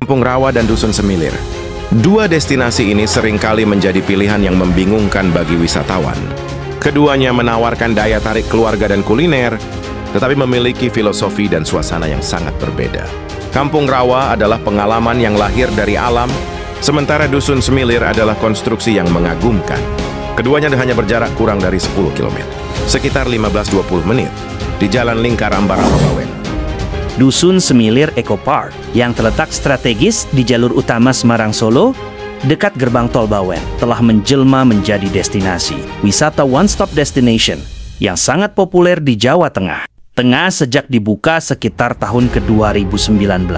Kampung Rawa dan Dusun Semilir. Dua destinasi ini seringkali menjadi pilihan yang membingungkan bagi wisatawan. Keduanya menawarkan daya tarik keluarga dan kuliner, tetapi memiliki filosofi dan suasana yang sangat berbeda. Kampung Rawa adalah pengalaman yang lahir dari alam, sementara Dusun Semilir adalah konstruksi yang mengagumkan. Keduanya hanya berjarak kurang dari 10 km, sekitar 15-20 menit, di Jalan Lingkar Ambarawa Bawen. Dusun Semilir Eco Park yang terletak strategis di jalur utama Semarang-Solo, dekat gerbang tol Bawen, telah menjelma menjadi destinasi wisata one-stop destination yang sangat populer di Jawa Tengah sejak dibuka sekitar tahun ke-2019.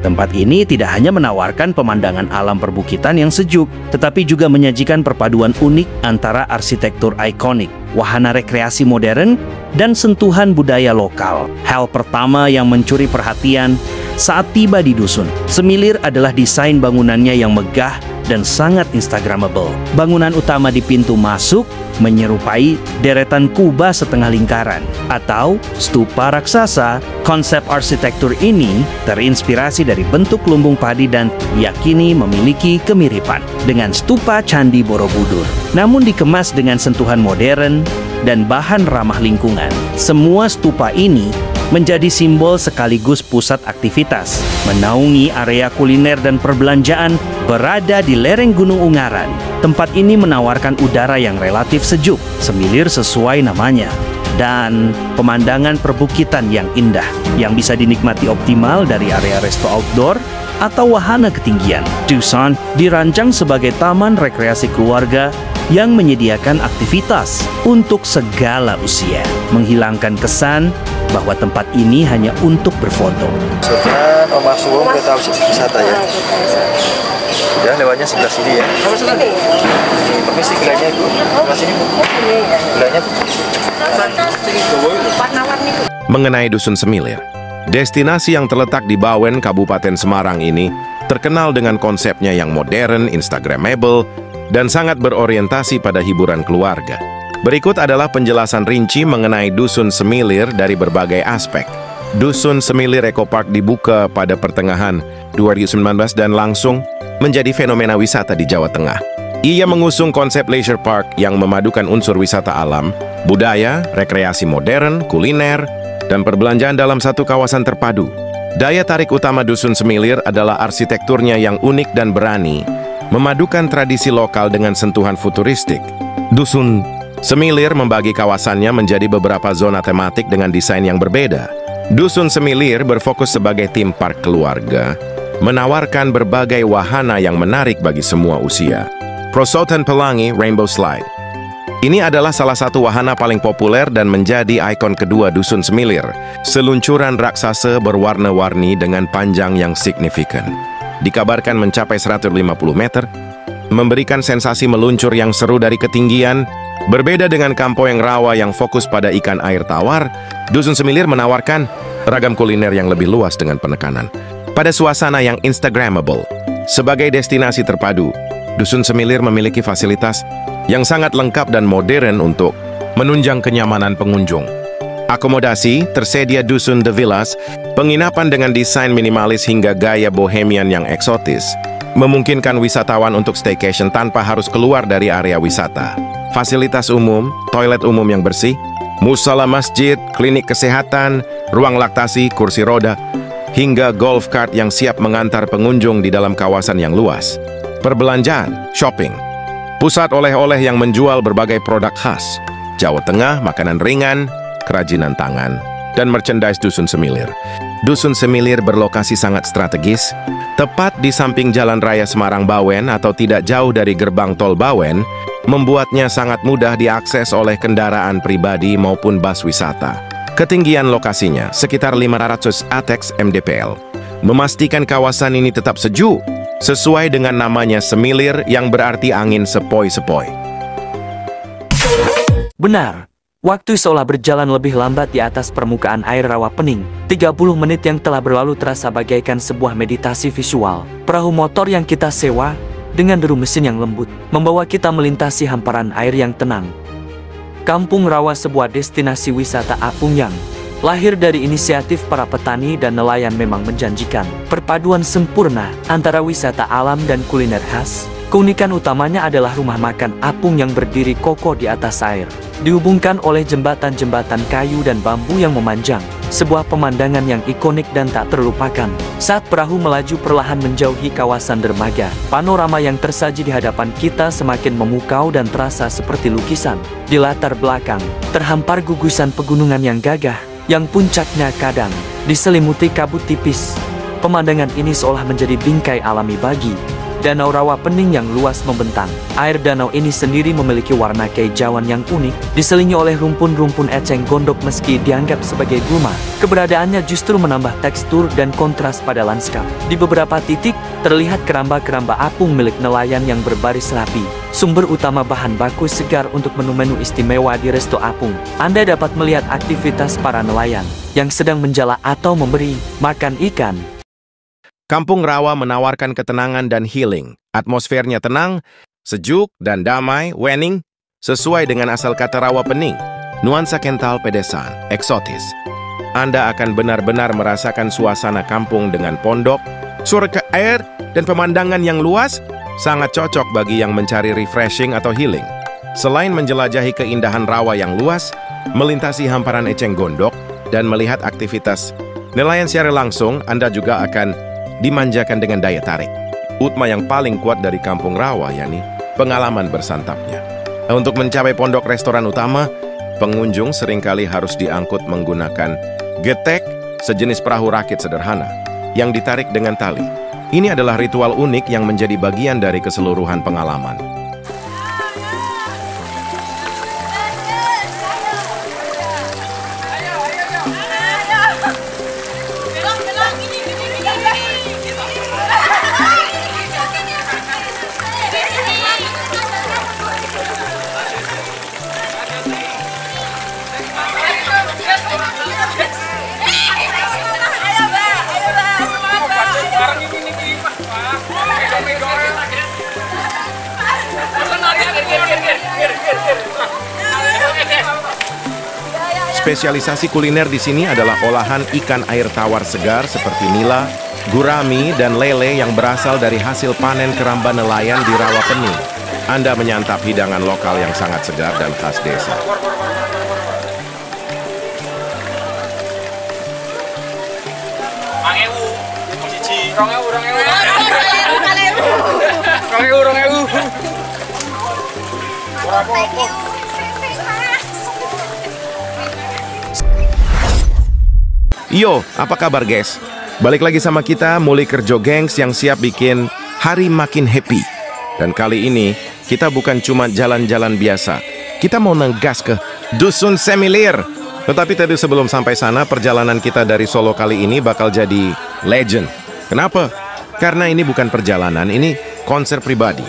Tempat ini tidak hanya menawarkan pemandangan alam perbukitan yang sejuk, tetapi juga menyajikan perpaduan unik antara arsitektur ikonik, wahana rekreasi modern, dan sentuhan budaya lokal. Hal pertama yang mencuri perhatian saat tiba di Dusun Semilir adalah desain bangunannya yang megah dan sangat instagramable. Bangunan utama di pintu masuk menyerupai deretan kubah setengah lingkaran atau stupa raksasa. Konsep arsitektur ini terinspirasi dari bentuk lumbung padi dan diyakini memiliki kemiripan dengan stupa Candi Borobudur, namun dikemas dengan sentuhan modern dan bahan ramah lingkungan. Semua stupa ini menjadi simbol sekaligus pusat aktivitas, menaungi area kuliner dan perbelanjaan berada di lereng Gunung Ungaran. Tempat ini menawarkan udara yang relatif sejuk, Semilir sesuai namanya, dan pemandangan perbukitan yang indah, yang bisa dinikmati optimal dari area resto outdoor atau wahana ketinggian. Dusun dirancang sebagai taman rekreasi keluarga yang menyediakan aktivitas untuk segala usia, menghilangkan kesan bahwa tempat ini hanya untuk berfoto. Soalnya Omah Suwung kita harus wisata ya. Ya, lewatnya sebelah sini ya. Permisi, gelanya itu. Sebelah sini Bu. Gelanya Bu. Mengenai Dusun Semilir, destinasi yang terletak di Bawen, Kabupaten Semarang ini terkenal dengan konsepnya yang modern, instagramable, dan sangat berorientasi pada hiburan keluarga. Berikut adalah penjelasan rinci mengenai Dusun Semilir dari berbagai aspek. Dusun Semilir Eco Park dibuka pada pertengahan 2019 dan langsung menjadi fenomena wisata di Jawa Tengah. Ia mengusung konsep leisure park yang memadukan unsur wisata alam, budaya, rekreasi modern, kuliner, dan perbelanjaan dalam satu kawasan terpadu. Daya tarik utama Dusun Semilir adalah arsitekturnya yang unik dan berani, memadukan tradisi lokal dengan sentuhan futuristik. Dusun Semilir membagi kawasannya menjadi beberapa zona tematik dengan desain yang berbeda. Dusun Semilir berfokus sebagai theme park keluarga, menawarkan berbagai wahana yang menarik bagi semua usia. Prosotan Pelangi Rainbow Slide. Ini adalah salah satu wahana paling populer dan menjadi ikon kedua Dusun Semilir. Seluncuran raksasa berwarna-warni dengan panjang yang signifikan. Dikabarkan mencapai 150 meter, memberikan sensasi meluncur yang seru dari ketinggian. Berbeda dengan Kampoeng Rawa yang fokus pada ikan air tawar, Dusun Semilir menawarkan ragam kuliner yang lebih luas dengan penekanan pada suasana yang instagramable. Sebagai destinasi terpadu, Dusun Semilir memiliki fasilitas yang sangat lengkap dan modern untuk menunjang kenyamanan pengunjung. Akomodasi tersedia Dusun The Villas, penginapan dengan desain minimalis hingga gaya bohemian yang eksotis, memungkinkan wisatawan untuk staycation tanpa harus keluar dari area wisata. Fasilitas umum, toilet umum yang bersih, musala masjid, klinik kesehatan, ruang laktasi, kursi roda, hingga golf cart yang siap mengantar pengunjung di dalam kawasan yang luas. Perbelanjaan, shopping, pusat oleh-oleh yang menjual berbagai produk khas Jawa Tengah, makanan ringan, kerajinan tangan, dan merchandise Dusun Semilir. Dusun Semilir berlokasi sangat strategis, tepat di samping Jalan Raya Semarang-Bawen atau tidak jauh dari gerbang tol Bawen, membuatnya sangat mudah diakses oleh kendaraan pribadi maupun bus wisata. Ketinggian lokasinya sekitar 500 ATEX mdpl, memastikan kawasan ini tetap sejuk, sesuai dengan namanya Semilir yang berarti angin sepoi-sepoi. Benar. Waktu seolah berjalan lebih lambat di atas permukaan air rawa pening. 30 menit yang telah berlalu terasa bagaikan sebuah meditasi visual. Perahu motor yang kita sewa dengan deru mesin yang lembut membawa kita melintasi hamparan air yang tenang. Kampung Rawa, sebuah destinasi wisata apung yang lahir dari inisiatif para petani dan nelayan memang menjanjikan. Perpaduan sempurna antara wisata alam dan kuliner khas. Keunikan utamanya adalah rumah makan apung yang berdiri kokoh di atas air, dihubungkan oleh jembatan-jembatan kayu dan bambu yang memanjang. Sebuah pemandangan yang ikonik dan tak terlupakan. Saat perahu melaju perlahan menjauhi kawasan dermaga, panorama yang tersaji di hadapan kita semakin memukau dan terasa seperti lukisan. Di latar belakang, terhampar gugusan pegunungan yang gagah, yang puncaknya kadang diselimuti kabut tipis. Pemandangan ini seolah menjadi bingkai alami bagi Danau Rawa Pening yang luas membentang. Air danau ini sendiri memiliki warna kehijauan yang unik, diselingi oleh rumpun-rumpun eceng gondok meski dianggap sebagai gulma. Keberadaannya justru menambah tekstur dan kontras pada lanskap. Di beberapa titik, terlihat keramba-keramba apung milik nelayan yang berbaris rapi. Sumber utama bahan baku segar untuk menu-menu istimewa di Resto Apung. Anda dapat melihat aktivitas para nelayan yang sedang menjala atau memberi makan ikan. Kampung Rawa menawarkan ketenangan dan healing. Atmosfernya tenang, sejuk, dan damai, wening, sesuai dengan asal kata Rawa Pening. Nuansa kental pedesan, eksotis. Anda akan benar-benar merasakan suasana kampung dengan pondok, surga air, dan pemandangan yang luas, sangat cocok bagi yang mencari refreshing atau healing. Selain menjelajahi keindahan rawa yang luas, melintasi hamparan eceng gondok, dan melihat aktivitas nelayan secara langsung, Anda juga akan dimanjakan dengan daya tarik. Utama yang paling kuat dari Kampung Rawa, yakni pengalaman bersantapnya. Untuk mencapai pondok restoran utama, pengunjung seringkali harus diangkut menggunakan getek, sejenis perahu rakit sederhana, yang ditarik dengan tali. Ini adalah ritual unik yang menjadi bagian dari keseluruhan pengalaman. Spesialisasi kuliner di sini adalah olahan ikan air tawar segar seperti nila, gurami, dan lele yang berasal dari hasil panen keramba nelayan di Rawa Pening. Anda menyantap hidangan lokal yang sangat segar dan khas desa. Yo, apa kabar guys? Balik lagi sama kita, Muli Kerjo Gengs yang siap bikin hari makin happy. Dan kali ini, kita bukan cuma jalan-jalan biasa. Kita mau ngegas ke Dusun Semilir. Tetapi tadi sebelum sampai sana, perjalanan kita dari Solo kali ini bakal jadi legend. Kenapa? Karena ini bukan perjalanan, ini konser pribadi.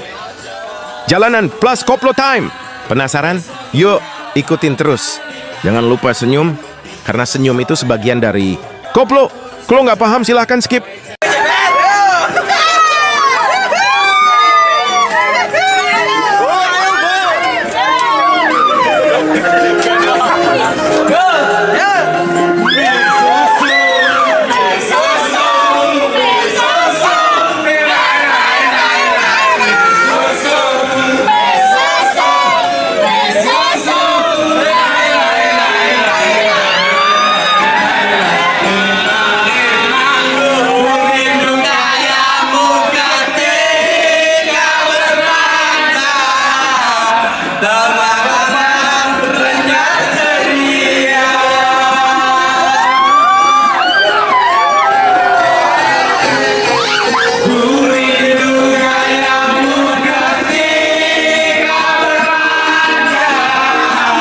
Jalanan plus koplo time. Penasaran? Yuk, ikutin terus. Jangan lupa senyum, karena senyum itu sebagian dari koplo. Kalau nggak paham silahkan skip.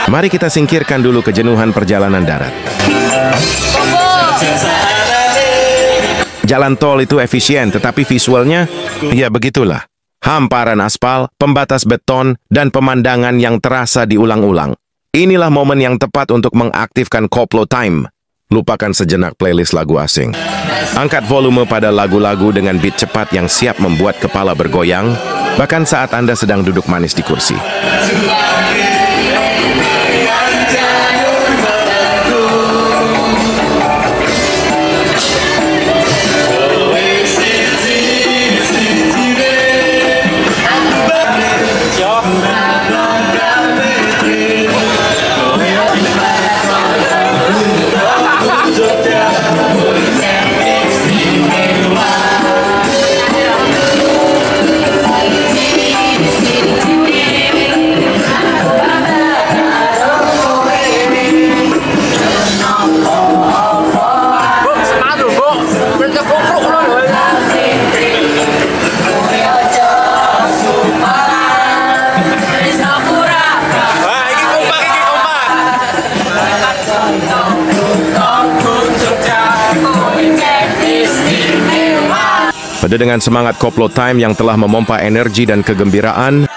Mari kita singkirkan dulu kejenuhan perjalanan darat. Jalan tol itu efisien, tetapi visualnya, ya begitulah. Hamparan aspal, pembatas beton, dan pemandangan yang terasa diulang-ulang. Inilah momen yang tepat untuk mengaktifkan koplo time. Lupakan sejenak playlist lagu asing. Angkat volume pada lagu-lagu dengan beat cepat yang siap membuat kepala bergoyang, bahkan saat Anda sedang duduk manis di kursi. Pada dengan semangat koplo time yang telah memompa energi dan kegembiraan,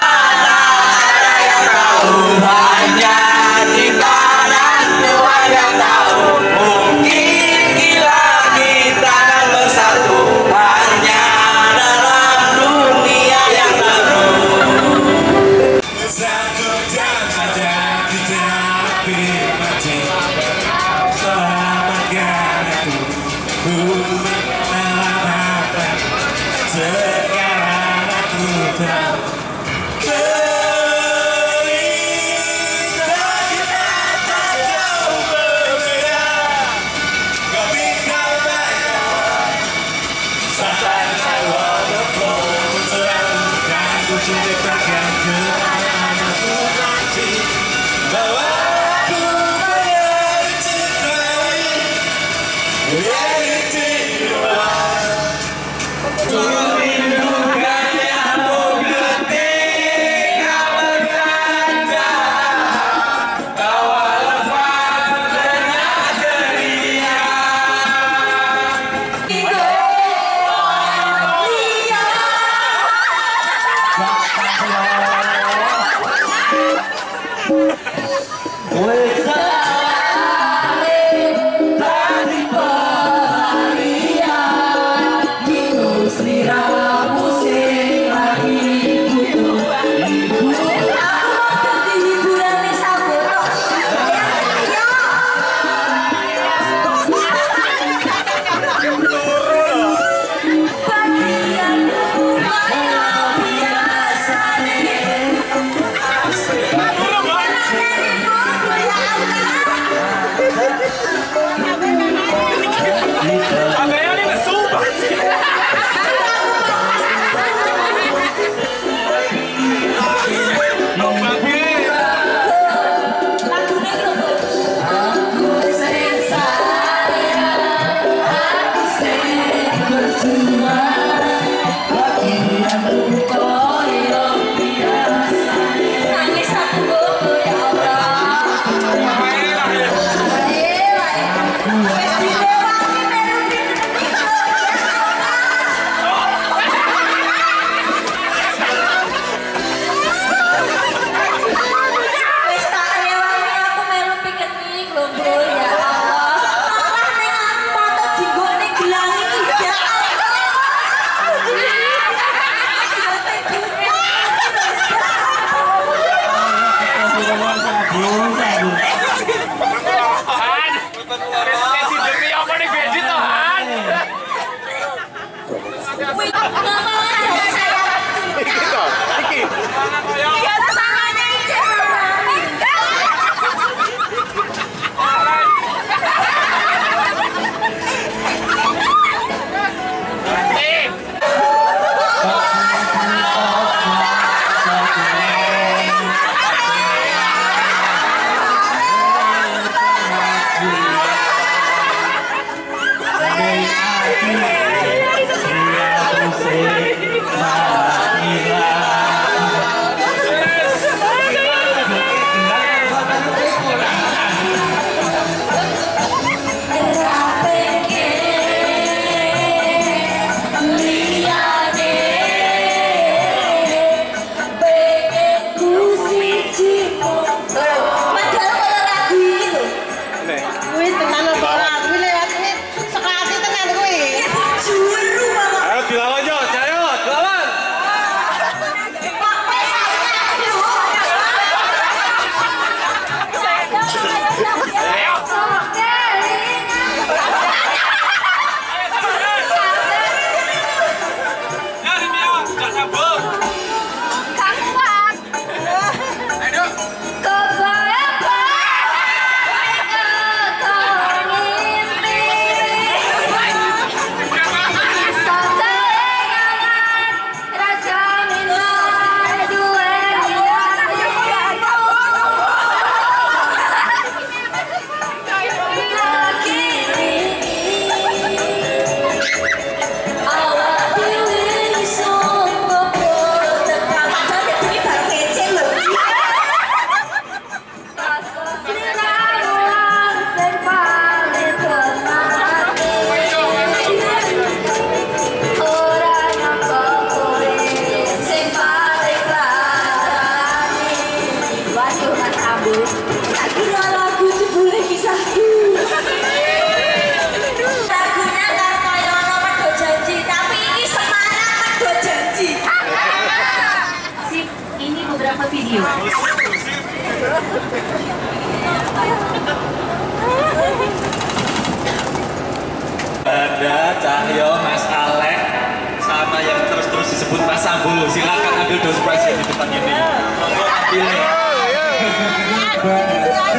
disebut Mas Sambo. Silakan ambil door prize di depan ini. Monggo ambil.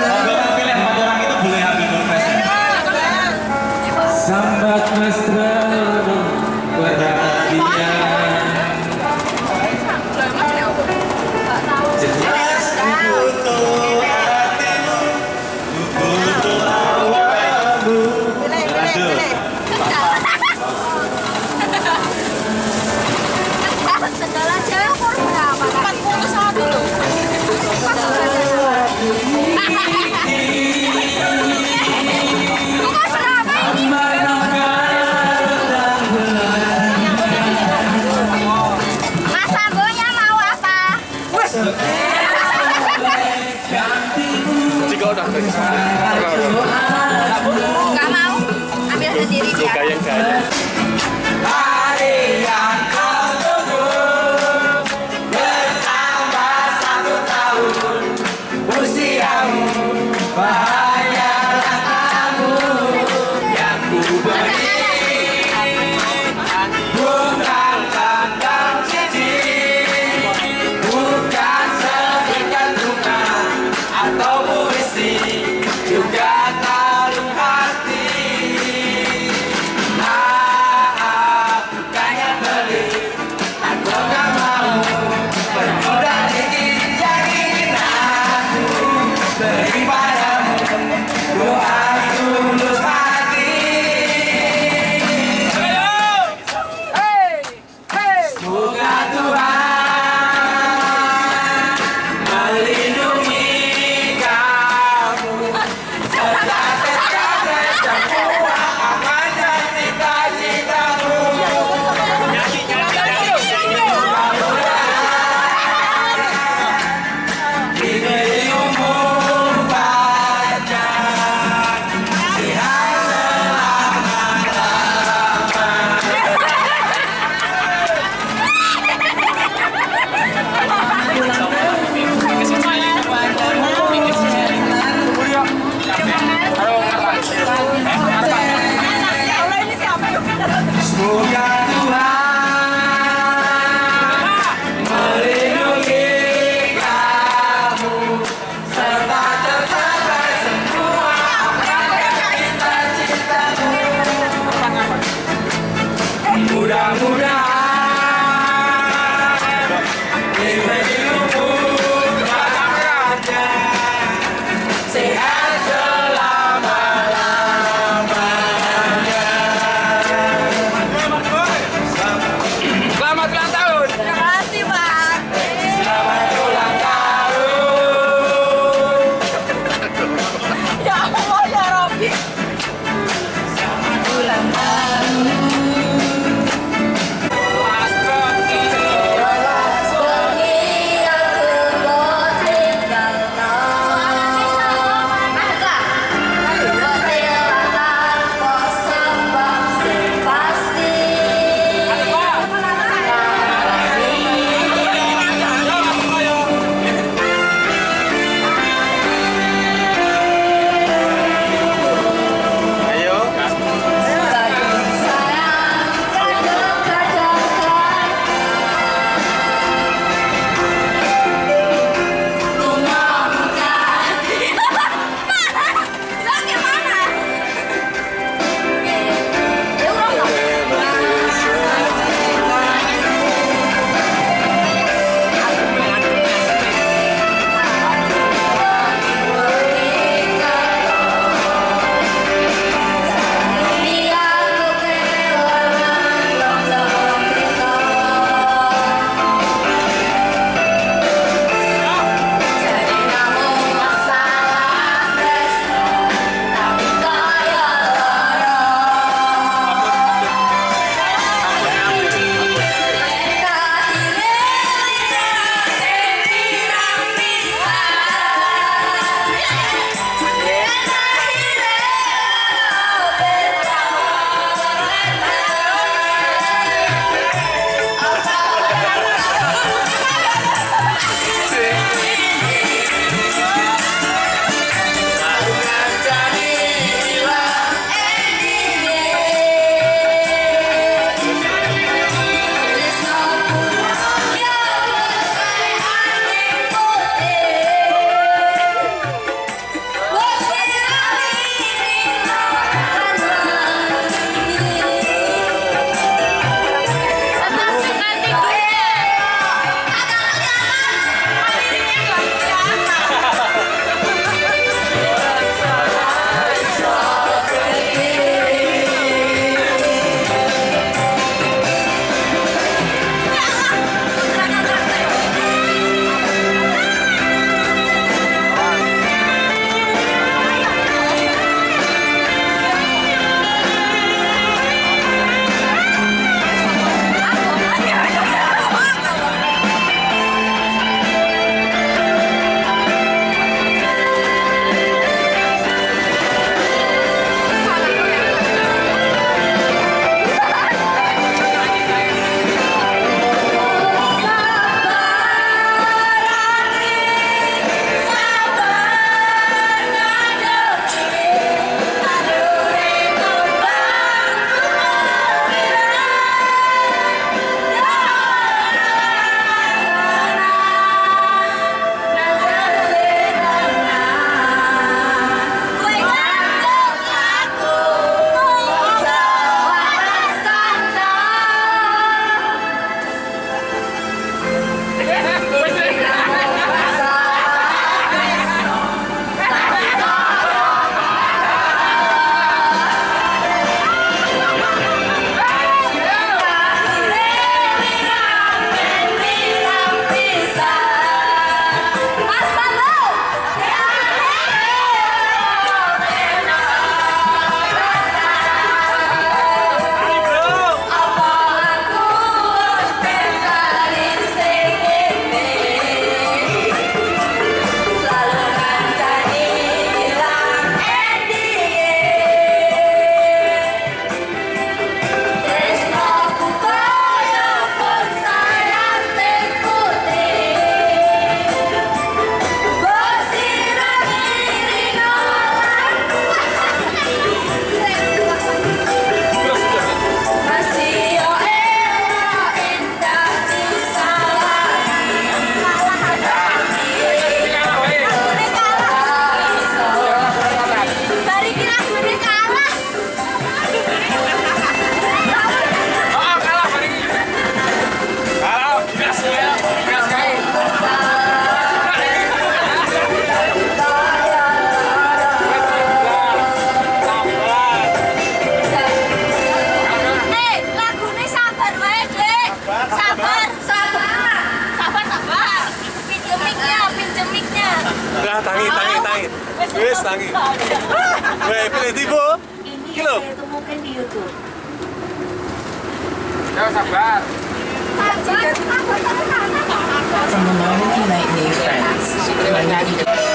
Monggo ambil yang 4 orang itu boleh ambil door prize. Sambat mesra berhatinya. Jelas butuh hatimu, butuh awalmu. Segala cewek umur berapa? 41 loh. Umur berapa ini? Mas Sambonya mau apa? Jika udah Gak mau? Ambil sendiri dia. gaya-gaya. lagi. Weh, pilih tipe. Kilo. Saya temukan di YouTube. Ya, sabar. From the moment you make new friends, when you